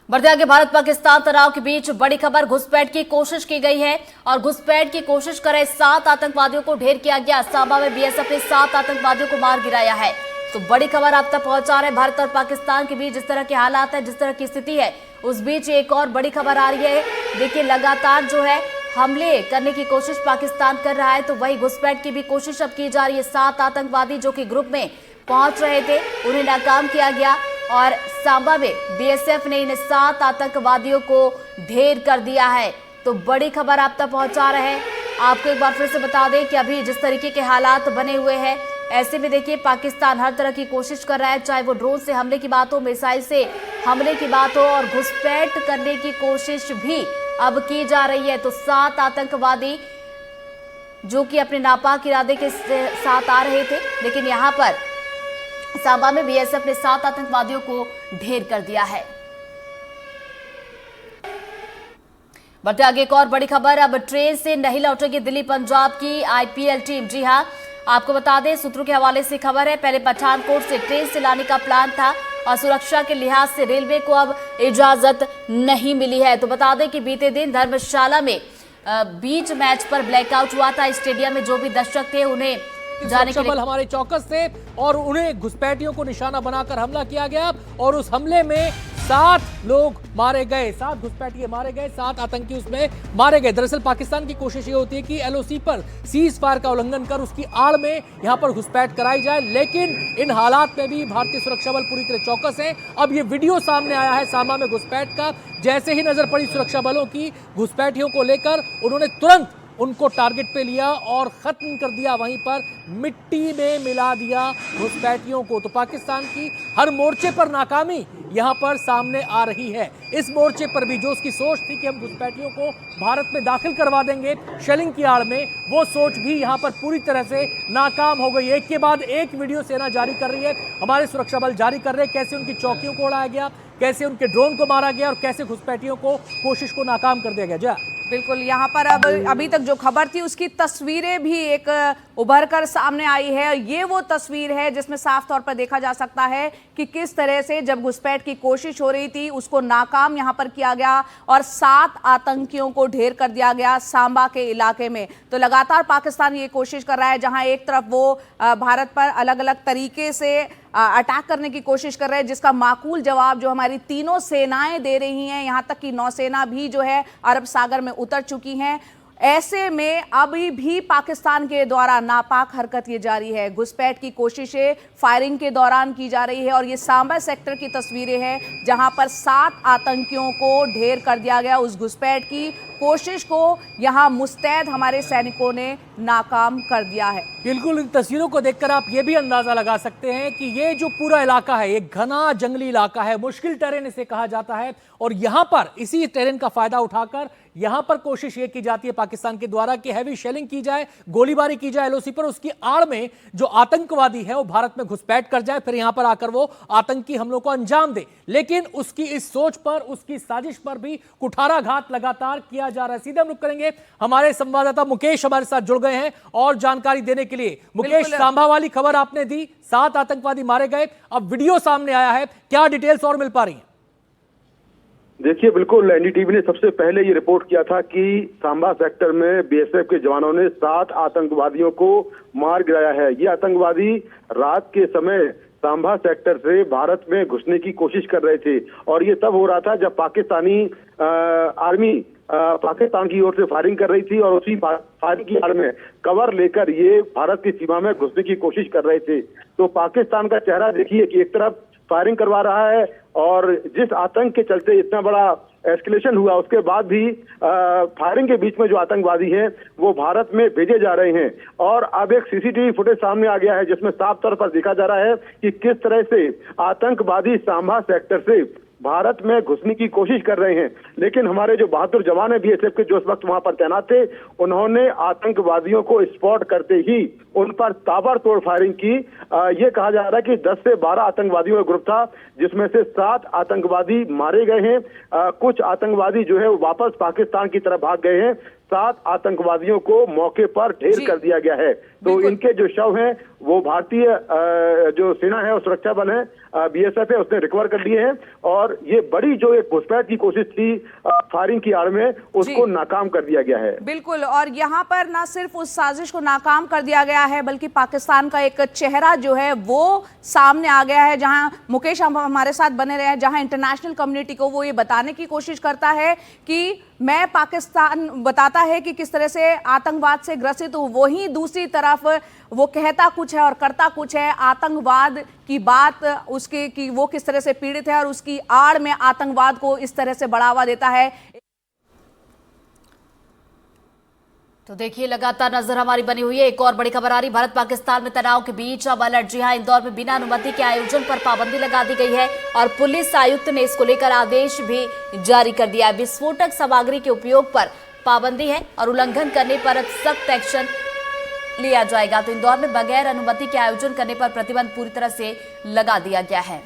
बढ़ते आगे, भारत पाकिस्तान तनाव के बीच बड़ी खबर, घुसपैठ की कोशिश की गई है और घुसपैठ की कोशिश कर रहे 7 आतंकवादियों को ढेर किया गया। सांबा में बीएसएफ ने 7 आतंकवादियों को मार गिराया है। तो बड़ी खबर आप तक पहुंचा रहे हैं। भारत और पाकिस्तान के बीच जिस तरह के हालात है, जिस तरह की स्थिति है, उस बीच एक और बड़ी खबर आ रही है। देखिए, लगातार जो है हमले करने की कोशिश पाकिस्तान कर रहा है, तो वही घुसपैठ की भी कोशिश अब की जा रही है। 7 आतंकवादी जो कि ग्रुप में पहुंच रहे थे, उन्हें नाकाम किया गया और सांबा में बीएसएफ ने इन 7 आतंकवादियों को ढेर कर दिया है। तो बड़ी खबर आप तक पहुंचा रहे हैं। आपको एक बार फिर से बता दें कि अभी जिस तरीके के हालात बने हुए हैं, ऐसे में देखिए पाकिस्तान हर तरह की कोशिश कर रहा है, चाहे वो ड्रोन से हमले की बात हो, मिसाइल से हमले की बात हो, और घुसपैठ करने की कोशिश भी अब की जा रही है। तो 7 आतंकवादी जो कि अपने नापाक इरादे के साथ आ रहे थे, लेकिन यहाँ पर सांबा में बीएसएफ ने 7 आतंकवादियों को ढेर कर दिया है। बढ़ते आगे, एक और बड़ी खबर, अब ट्रेन से नहीं लौटेगी दिल्ली पंजाब की आईपीएल टीम। जी हां, आपको बता दें, सूत्रों के हवाले से खबर है, पहले पठानकोट से ट्रेन से लाने का प्लान था और सुरक्षा के लिहाज से रेलवे को अब इजाजत नहीं मिली है। तो बता दें कि बीते दिन धर्मशाला में बीच मैच पर ब्लैकआउट हुआ था। स्टेडियम में जो भी दर्शक थे उन्हें जाने के लिए हमारे चौकस थे और उन्हें घुसपैठियों को निशाना बनाकर हमला किया गया और उस हमले में 7 लोग मारे गए, 7 घुसपैठिए मारे गए, 7 आतंकी उसमें मारे गए। दरअसल पाकिस्तान की कोशिश ये होती है कि एलओसी पर सीज फायर का उल्लंघन कर उसकी आड़ में यहां पर घुसपैठ कराई जाए, लेकिन इन हालात में भी भारतीय सुरक्षा बल पूरी तरह चौकस है। अब ये वीडियो सामने आया है सांबा में घुसपैठ का। जैसे ही नजर पड़ी सुरक्षा बलों की घुसपैठियों को लेकर, उन्होंने तुरंत उनको टारगेट पे लिया और खत्म कर दिया, वहीं पर मिट्टी में मिला दिया घुसपैठियों को। तो पाकिस्तान की हर मोर्चे पर नाकामी यहां पर सामने आ रही है। इस मोर्चे पर भी जो उसकी सोच थी कि हम घुसपैठियों को भारत में दाखिल करवा देंगे शेलिंग की आड़ में, वो सोच भी यहां पर पूरी तरह से नाकाम हो गई। एक के बाद एक वीडियो सेना जारी कर रही है, हमारे सुरक्षा बल जारी कर रहे हैं, कैसे उनकी चौकियों को उड़ाया गया, कैसे उनके ड्रोन को मारा गया और कैसे घुसपैठियों को कोशिश को नाकाम कर दिया गया। जा बिल्कुल, यहाँ पर अब अभी तक जो खबर थी उसकी तस्वीरें भी एक उभर कर सामने आई है। ये वो तस्वीर है जिसमें साफ तौर पर देखा जा सकता है कि किस तरह से जब घुसपैठ की कोशिश हो रही थी उसको नाकाम यहाँ पर किया गया और 7 आतंकियों को ढेर कर दिया गया सांबा के इलाके में। तो लगातार पाकिस्तान ये कोशिश कर रहा है, जहां एक तरफ वो भारत पर अलग अलग तरीके से अटैक करने की कोशिश कर रहे हैं, जिसका माकूल जवाब जो हमारी तीनों सेनाएं दे रही हैं, यहां तक कि नौसेना भी जो है अरब सागर में उतर चुकी हैं। ऐसे में अभी भी पाकिस्तान के द्वारा नापाक हरकत ये जारी है, घुसपैठ की कोशिशें फायरिंग के दौरान की जा रही है। और ये सांबा सेक्टर की तस्वीरें हैं जहां पर 7 आतंकियों को ढेर कर दिया गया। उस घुसपैठ की कोशिश को यहां मुस्तैद हमारे सैनिकों ने नाकाम कर दिया है। बिल्कुल, इन तस्वीरों को देखकर आप ये भी अंदाजा लगा सकते हैं कि ये जो पूरा इलाका है, एक घना जंगली इलाका है, मुश्किल टेरेन इसे कहा जाता है। और यहां पर इसी टेरेन का फायदा उठाकर यहां पर कोशिश ये की जाती है पाकिस्तान के द्वारा कि हैवी शेलिंग की जाए, गोलीबारी की जाए एलओसी पर, उसकी आड़ में जो आतंकवादी है वो भारत में घुसपैठ कर जाए, फिर यहां पर आकर वो आतंकी हमलों को अंजाम दे। लेकिन उसकी इस सोच पर, उसकी साजिश पर भी कुठाराघात लगातार किया जा रहा है। सीधे हम रुक करेंगे, हमारे संवाददाता मुकेश हमारे साथ जुड़ गए हैं और जानकारी देने के लिए। मुकेश, सांबा वाली खबर आपने दी, 7 आतंकवादी मारे गए, अब वीडियो सामने आया है, क्या डिटेल्स और मिल पा रही है? देखिए, बिल्कुल एनडीटीवी ने सबसे पहले ये रिपोर्ट किया था कि सांबा सेक्टर में बीएसएफ के जवानों ने 7 आतंकवादियों को मार गिराया है। ये आतंकवादी रात के समय सांबा सेक्टर से भारत में घुसने की कोशिश कर रहे थे और ये तब हो रहा था जब पाकिस्तानी आर्मी पाकिस्तान की ओर से फायरिंग कर रही थी और उसी फायरिंग की आड़ में कवर लेकर ये भारत की सीमा में घुसने की कोशिश कर रहे थे। तो पाकिस्तान का चेहरा देखिए कि एक तरफ फायरिंग करवा रहा है और जिस आतंक के चलते इतना बड़ा एस्केलेशन हुआ, उसके बाद भी फायरिंग के बीच में जो आतंकवादी हैं वो भारत में भेजे जा रहे हैं। और अब एक सीसीटीवी फुटेज सामने आ गया है जिसमें साफ तौर पर देखा जा रहा है कि किस तरह से आतंकवादी सांबा सेक्टर से भारत में घुसने की कोशिश कर रहे हैं। लेकिन हमारे जो बहादुर जवान है बीएसएफ के, जो इस वक्त वहां पर तैनात थे, उन्होंने आतंकवादियों को स्पॉट करते ही उन पर ताबड़तोड़ फायरिंग की। ये कहा जा रहा है कि 10 से 12 आतंकवादियों का ग्रुप था, जिसमें से 7 आतंकवादी मारे गए हैं। कुछ आतंकवादी जो है वो वापस पाकिस्तान की तरफ भाग गए हैं। 7 आतंकवादियों को मौके पर ढेर कर दिया गया है। तो इनके जो शव हैं वो भारतीय जो सेना है और सुरक्षा बल है बीएसएफ है उसने रिकवर कर लिए हैं और ये बड़ी जो एक घुसपैठ की कोशिश थी फायरिंग की आड़ में, उसको नाकाम कर दिया गया है। बिल्कुल, और यहाँ पर ना सिर्फ उस साजिश को नाकाम कर दिया गया है बल्कि पाकिस्तान का एक चेहरा जो है वो सामने आ गया है, जहां मुकेश हमारे साथ बने रहे हैं, जहां इंटरनेशनल कम्युनिटी को वो ये बताने की कोशिश करता है कि मैं पाकिस्तान बताता है कि किस तरह से आतंकवाद से ग्रसित हूं, वहीं दूसरी तरफ वो कहता कुछ है और करता कुछ है। आतंकवाद की बात उसके कि वो किस तरह से पीड़ित है और उसकी आड़ में आतंकवाद को इस तरह से बढ़ावा देता है। तो देखिए, लगातार नजर हमारी बनी हुई है। एक और बड़ी खबर आ रही, भारत पाकिस्तान में तनाव के बीच अब अलर्ट। जी हां, इंदौर में बिना अनुमति के आयोजन पर पाबंदी लगा दी गई है और पुलिस आयुक्त ने इसको लेकर आदेश भी जारी कर दिया है। विस्फोटक सामग्री के उपयोग पर पाबंदी है और उल्लंघन करने पर सख्त एक्शन लिया जाएगा। तो इंदौर में बगैर अनुमति के आयोजन करने पर प्रतिबंध पूरी तरह से लगा दिया गया है।